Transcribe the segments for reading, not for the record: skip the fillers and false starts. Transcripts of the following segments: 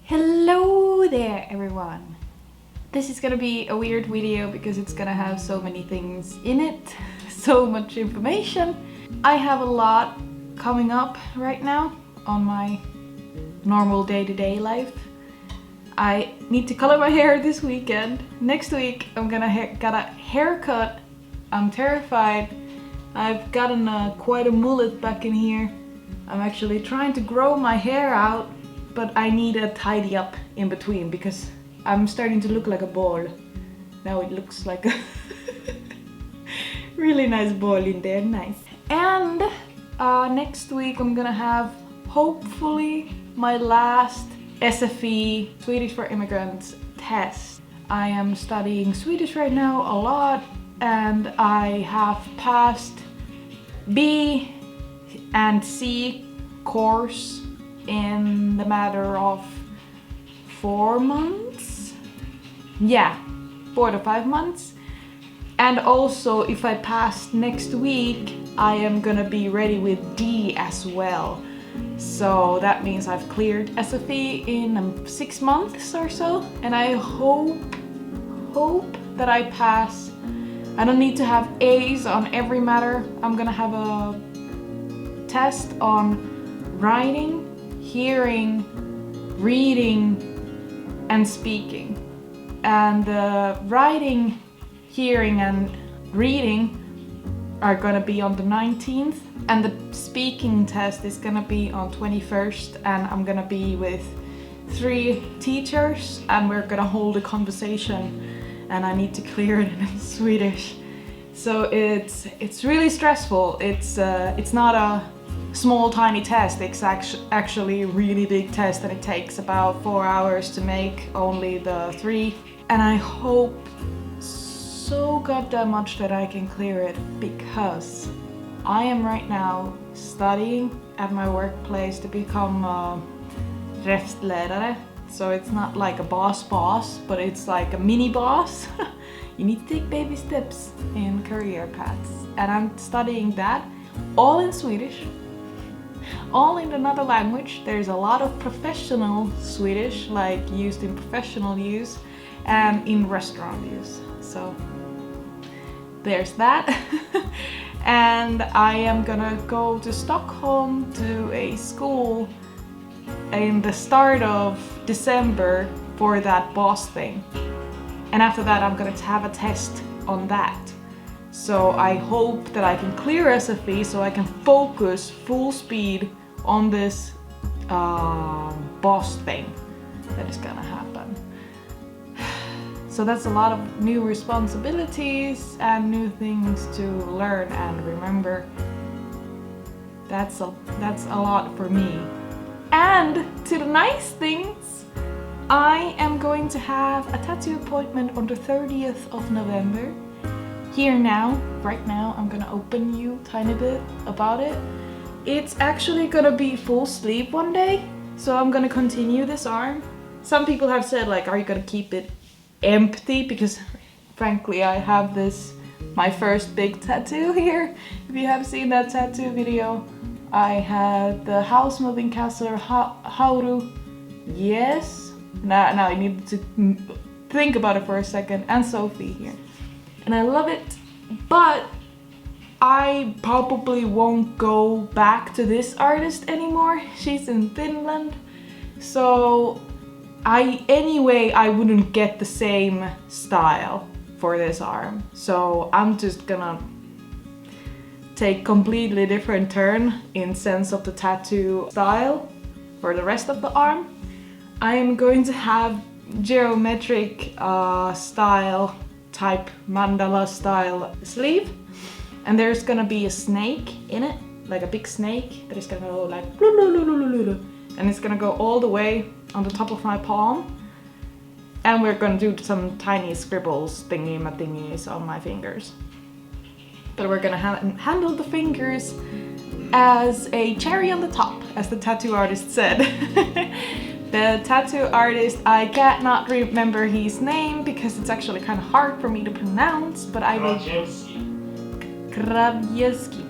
Hello there everyone! This is gonna be a weird video because it's gonna have so many things in it, so much information. I have a lot coming up right now on my normal day-to-day life. I need to color my hair this weekend. Next week I'm gonna get a haircut. I'm terrified. I've gotten quite a mullet back in here. I'm actually trying to grow my hair out, but I need a tidy up in between because I'm starting to look like a ball. Now it looks like a really nice ball in there, nice. And next week I'm gonna have hopefully my last SFE, Swedish for Immigrants, test. I am studying Swedish right now a lot and I have passed B and C course in the matter of 4 months. Yeah, 4 to 5 months. And also if I pass next week, I am gonna be ready with D as well. So that means I've cleared SFE in 6 months or so. And I hope that I pass. I don't need to have A's on every matter. I'm gonna have a test on writing, hearing, reading, and speaking. And the writing, hearing, and reading are gonna be on the 19th, and the speaking test is gonna be on 21st, and I'm gonna be with 3 teachers, and we're gonna hold a conversation, and I need to clear it in Swedish. So it's really stressful. It's not a small tiny test. It's actually a really big test, and it takes about 4 hours to make only the 3. And I hope so goddamn much that I can clear it, because I am right now studying at my workplace to become a restledare. So it's not like a boss, but it's like a mini boss. You need to take baby steps in career paths. And I'm studying that all in Swedish, all in another language. There's a lot of professional Swedish, like used in professional use and in restaurant use. So there's that. And I am gonna go to Stockholm to a school in the start of December for that boss thing. And after that I'm gonna have a test on that. So I hope that I can clear SFE so I can focus full speed on this boss thing that is gonna happen. So that's a lot of new responsibilities and new things to learn and remember. That's a lot for me. And to the nice things, I am going to have a tattoo appointment on the 30th of November. Here now, right now, I'm gonna open you a tiny bit about it. It's actually gonna be full sleeve one day, so I'm gonna continue this arm. Some people have said, like, are you gonna keep it empty? Because frankly, I have this, my first big tattoo here. If you have seen that tattoo video, I had the house moving counselor Hauru. Yes. Now I need to think about it for a second. And Sophie here. And I love it, but I probably won't go back to this artist anymore. She's in Finland. So I wouldn't get the same style for this arm. So I'm just gonna take completely different turn in sense of the tattoo style for the rest of the arm. I am going to have geometric style type mandala style sleeve, and there's gonna be a snake in it, like a big snake that is gonna go like and it's gonna go all the way on the top of my palm, and we're gonna do some tiny scribbles thingies on my fingers. But we're gonna handle the fingers as a cherry on the top, as the tattoo artist said. The tattoo artist, I cannot remember his name because it's actually kind of hard for me to pronounce, but I will... Krajewski.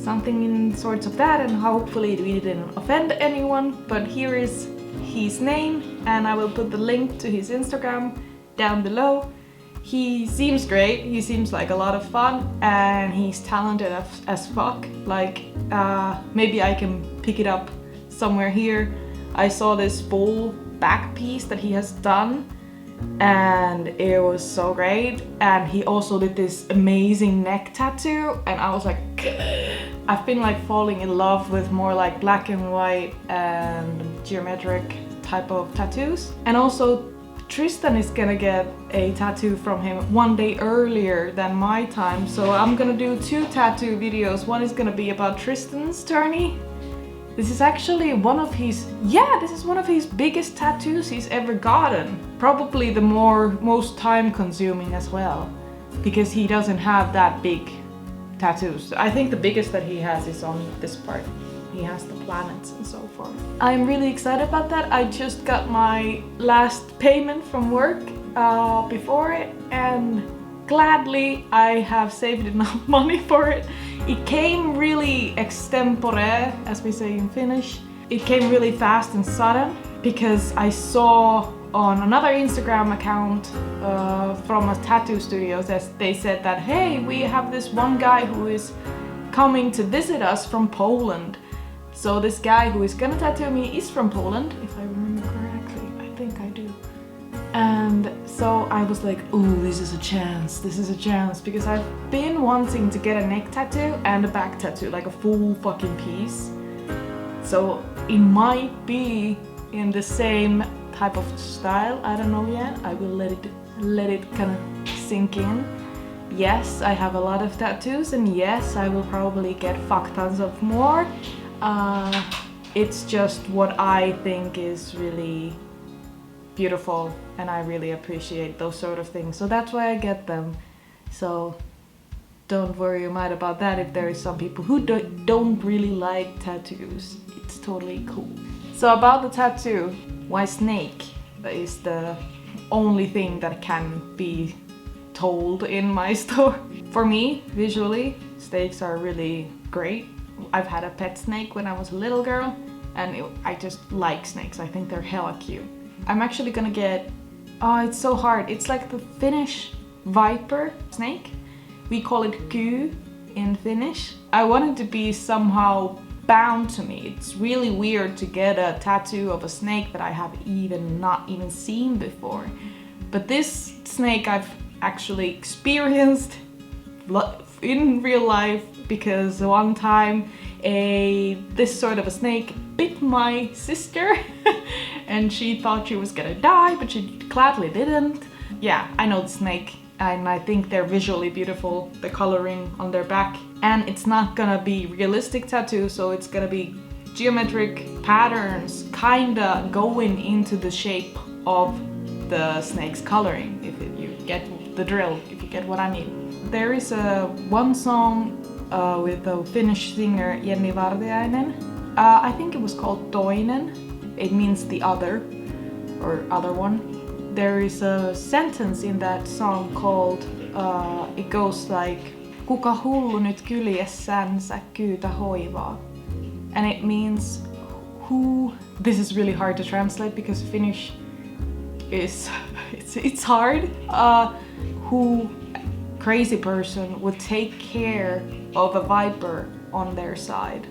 something in sorts of that, and hopefully we didn't offend anyone. But here is his name, and I will put the link to his Instagram down below. He seems great, he seems like a lot of fun, and he's talented as fuck. Like, maybe I can pick it up somewhere here. I saw this full back piece that he has done, and it was so great. And he also did this amazing neck tattoo, and I was like, I've been like falling in love with more like black and white and geometric type of tattoos. And also Tristan is gonna get a tattoo from him one day earlier than my time, so I'm gonna do 2 tattoo videos. One is gonna be about Tristan's journey. This is actually one of his, this is one of his biggest tattoos he's ever gotten. Probably the most time consuming as well, because he doesn't have that big tattoos. I think the biggest that he has is on this part. He has the planets and so forth. I'm really excited about that. I just got my last payment from work before it, and gladly I have saved enough money for it. It came really extempore, as we say in Finnish. It came really fast and sudden, because I saw on another Instagram account from a tattoo studio that they said that, hey, we have this one guy who is coming to visit us from Poland. So this guy who is gonna tattoo me is from Poland, if I remember correctly. I think I do. And so I was like, ooh, this is a chance, because I've been wanting to get a neck tattoo and a back tattoo, like a full fucking piece. So it might be in the same type of style, I don't know yet. I will let it kind of sink in. Yes, I have a lot of tattoos, and yes, I will probably get fuck tons of more. It's just what I think is really beautiful, and I really appreciate those sort of things, so that's why I get them. So don't worry your mind about that. If there is some people who don't really like tattoos, it's totally cool. So about the tattoo, why snake is the only thing that can be told in my store. For me, visually, snakes are really great. I've had a pet snake when I was a little girl, and I just like snakes. I think they're hella cute. I'm actually gonna get, it's so hard. It's like the Finnish viper snake. We call it kuu in Finnish. I want it to be somehow bound to me. It's really weird to get a tattoo of a snake that I have not even seen before. But this snake I've actually experienced in real life, because one time this sort of a snake bit my sister and she thought she was gonna die, but she gladly didn't. Yeah, I know the snake, and I think they're visually beautiful, the coloring on their back. And it's not gonna be realistic tattoo, so it's gonna be geometric patterns kinda going into the shape of the snake's coloring, if you get the drill, if you get what I mean. There is one song with a Finnish singer, Jenni Vartiainen. I think it was called Toinen. It means the other, or other one. There is a sentence in that song called, it goes like, Kuka hullu nyt kyljessänsä kyytä hoivaa. And it means, who, this is really hard to translate because Finnish is, it's hard. Who crazy person would take care of a viper on their side.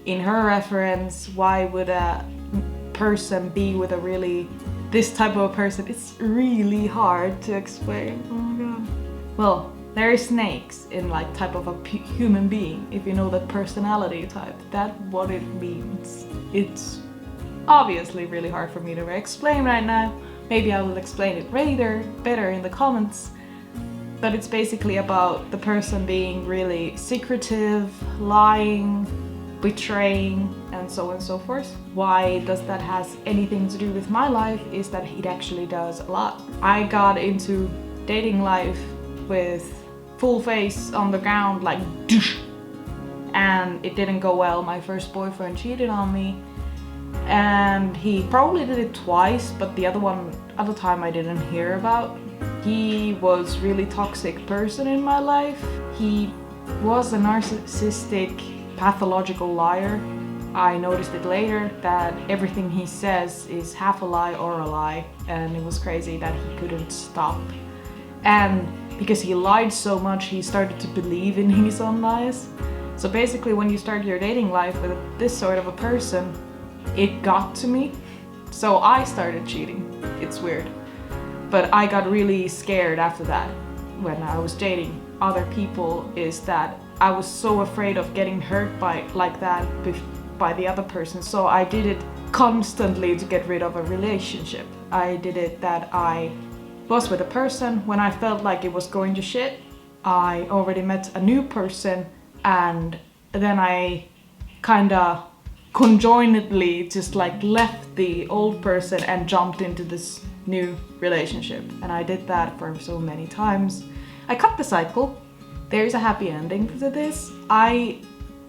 In her reference, why would a person be with this type of a person? It's really hard to explain. Oh my god. Well, there are snakes in like type of a human being, if you know that personality type. That's what it means. It's obviously really hard for me to explain right now. Maybe I will explain it later, better in the comments. But it's basically about the person being really secretive, lying, betraying, and so on and so forth. Why does that has anything to do with my life is that it actually does a lot. I got into dating life with full face on the ground, like doosh, and it didn't go well. My first boyfriend cheated on me, and he probably did it twice, but the other time I didn't hear about. He was really toxic person in my life. He was a narcissistic, pathological liar. I noticed it later that everything he says is half a lie or a lie, and it was crazy that he couldn't stop. And because he lied so much, he started to believe in his own lies. So basically, when you start your dating life with this sort of a person, it got to me. So I started cheating. It's weird. But I got really scared after that when I was dating other people, is that I was so afraid of getting hurt by the other person. So I did it constantly to get rid of a relationship. I did it that I was with a person when I felt like it was going to shit. I already met a new person, and then I kinda conjointly just like left the old person and jumped into this new relationship. And I did that for so many times. I cut the cycle. There's a happy ending to this. I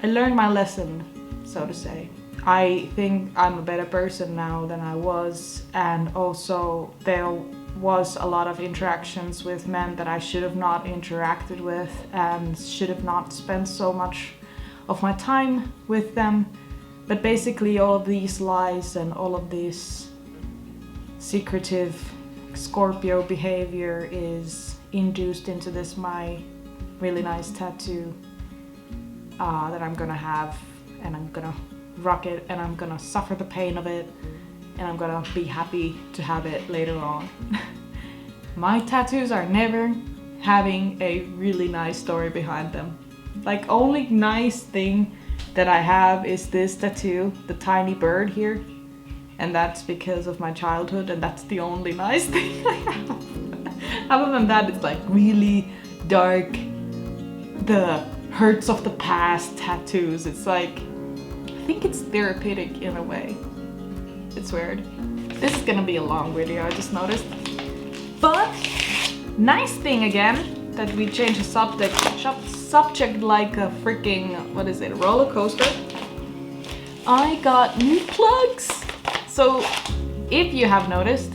learned my lesson, so to say. I think I'm a better person now than I was, and also there was a lot of interactions with men that I should have not interacted with and should have not spent so much of my time with them. But basically all of these lies and all of this secretive Scorpio behavior is induced into this my really nice tattoo that I'm gonna have, and I'm gonna rock it, and I'm gonna suffer the pain of it, and I'm gonna be happy to have it later on. My tattoos are never having a really nice story behind them. Like, only nice thing that I have is this tattoo, the tiny bird here, and that's because of my childhood, and that's the only nice thing I have. Other than that, it's like really dark, the hurts of the past tattoos. It's like, I think it's therapeutic in a way. It's weird. This is gonna be a long video, I just noticed. But nice thing again that we changed the subject like a freaking, what is it, a roller coaster. I got new plugs. So if you have noticed,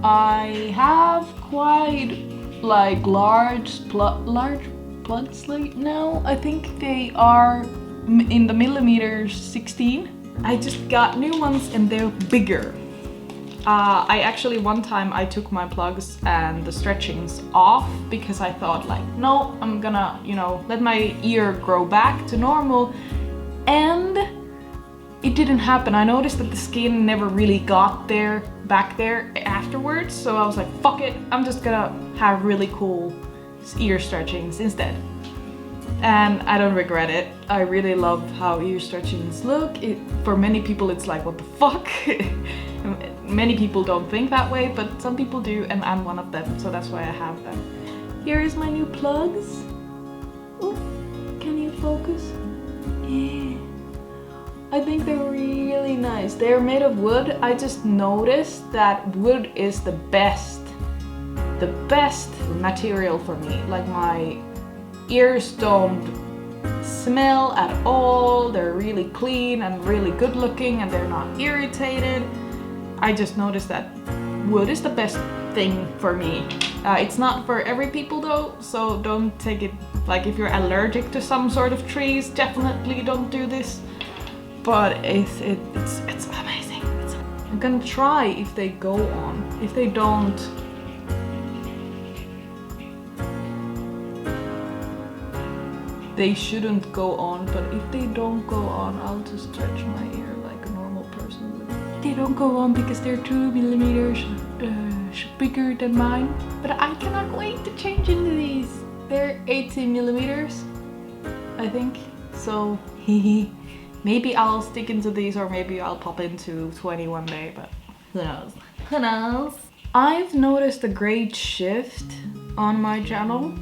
I have quite like large plugs like now. I think they are in the millimeters 16. I just got new ones and they're bigger. I actually one time I took my plugs and the stretchings off because I thought like, no, I'm gonna, let my ear grow back to normal, and it didn't happen. I noticed that the skin never really got back there afterwards, so I was like, fuck it, I'm just gonna have really cool ear stretchings instead. And I don't regret it. I really love how ear stretchings look. For many people it's like, what the fuck? Many people don't think that way, but some people do, and I'm one of them, so that's why I have them. Here is my new plugs. Oh, can you focus? Yeah. I think they're really nice. They're made of wood. I just noticed that wood is the best material for me. Like, my ears don't smell at all. They're really clean and really good looking, and they're not irritated. I just noticed that wood is the best thing for me. It's not for every people though, so don't take it, like if you're allergic to some sort of trees, definitely don't do this. But it's amazing. I'm gonna try if they go on. If they don't, they shouldn't go on, but if they don't go on, I'll just stretch my ear like a normal person would. They don't go on because they're 2 millimeters bigger than mine, but I cannot wait to change into these. They're 18 millimeters, I think, so maybe I'll stick into these, or maybe I'll pop into 20 one day, but who knows? Who knows? I've noticed a great shift on my channel.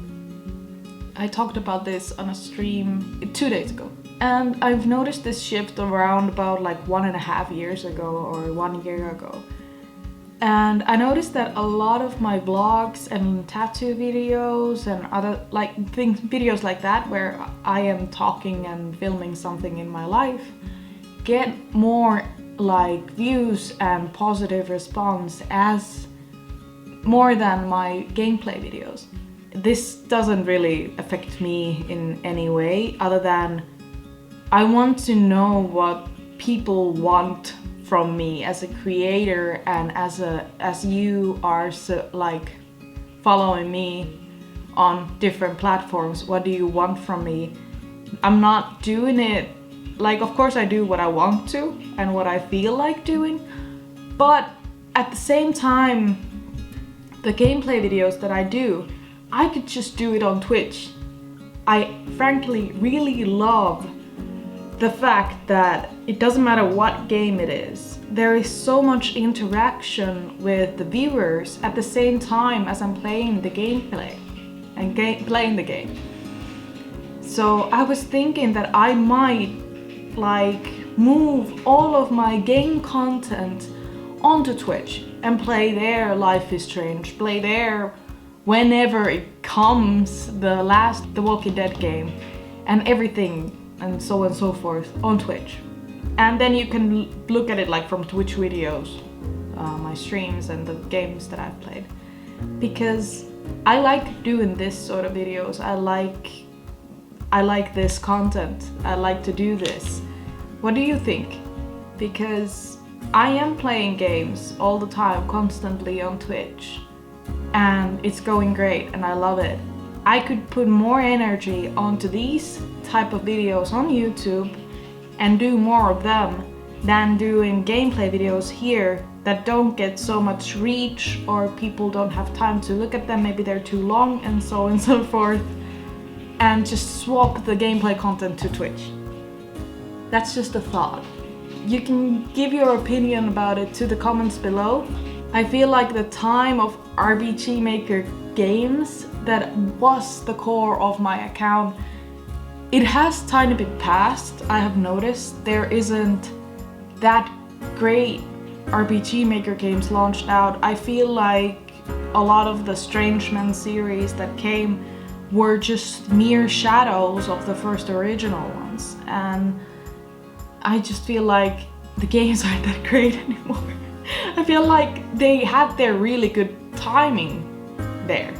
I talked about this on a stream 2 days ago. And I've noticed this shift around about like 1.5 years ago or 1 year ago. And I noticed that a lot of my vlogs and tattoo videos and other videos like that, where I am talking and filming something in my life, get more like views and positive response as more than my gameplay videos. this doesn't really affect me in any way other than I want to know what people want from me as a creator, and as you are like following me on different platforms. What do you want from me? I'm not doing it like, of course I do what I want to and what I feel like doing, but at the same time, the gameplay videos that I do, I could just do it on Twitch. I frankly really love the fact that it doesn't matter what game it is, there is so much interaction with the viewers at the same time as I'm playing the gameplay and playing the game. So I was thinking that I might like move all of my game content onto Twitch and play there Life is Strange, play there whenever it comes, the Walking Dead game, and everything and so on and so forth on Twitch. And then you can look at it like from Twitch videos, my streams and the games that I've played. Because I like doing this sort of videos. I like this content. I like to do this. What do you think? Because I am playing games all the time, constantly on Twitch, and it's going great and I love it. I could put more energy onto these type of videos on YouTube and do more of them than doing gameplay videos here that don't get so much reach, or people don't have time to look at them, maybe they're too long and so on and so forth, and just swap the gameplay content to Twitch. That's just a thought. You can give your opinion about it to the comments below. I feel like the time of RPG Maker games that was the core of my account, it has tiny bit passed. I have noticed there isn't that great RPG Maker games launched out. I feel like a lot of the Strange Men series that came were just mere shadows of the first original ones, and I just feel like the games aren't that great anymore. I feel like they had their really good timing there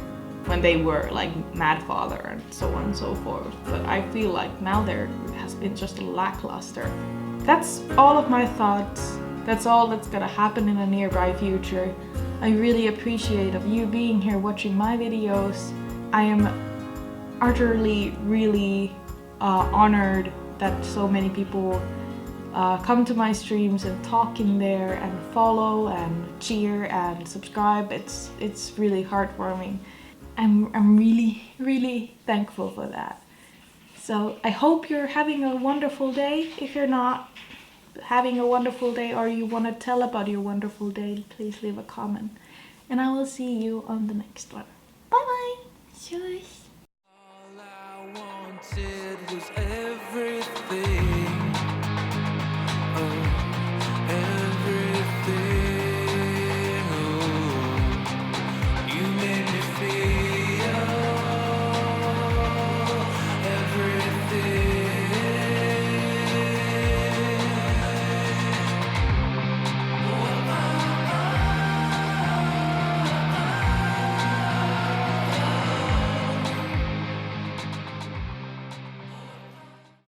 when they were like Mad Father and so on and so forth, but I feel like now there has been just a lackluster. That's all of my thoughts. That's all that's gonna happen in the nearby future. I really appreciate of you being here watching my videos. I am utterly really honored that so many people come to my streams and talk in there and follow and cheer and subscribe. It's really heartwarming. I'm really thankful for that. So I hope you're having a wonderful day. If you're not having a wonderful day or you want to tell about your wonderful day, please leave a comment. And I will see you on the next one. Bye bye. Tschüss. All I wanted was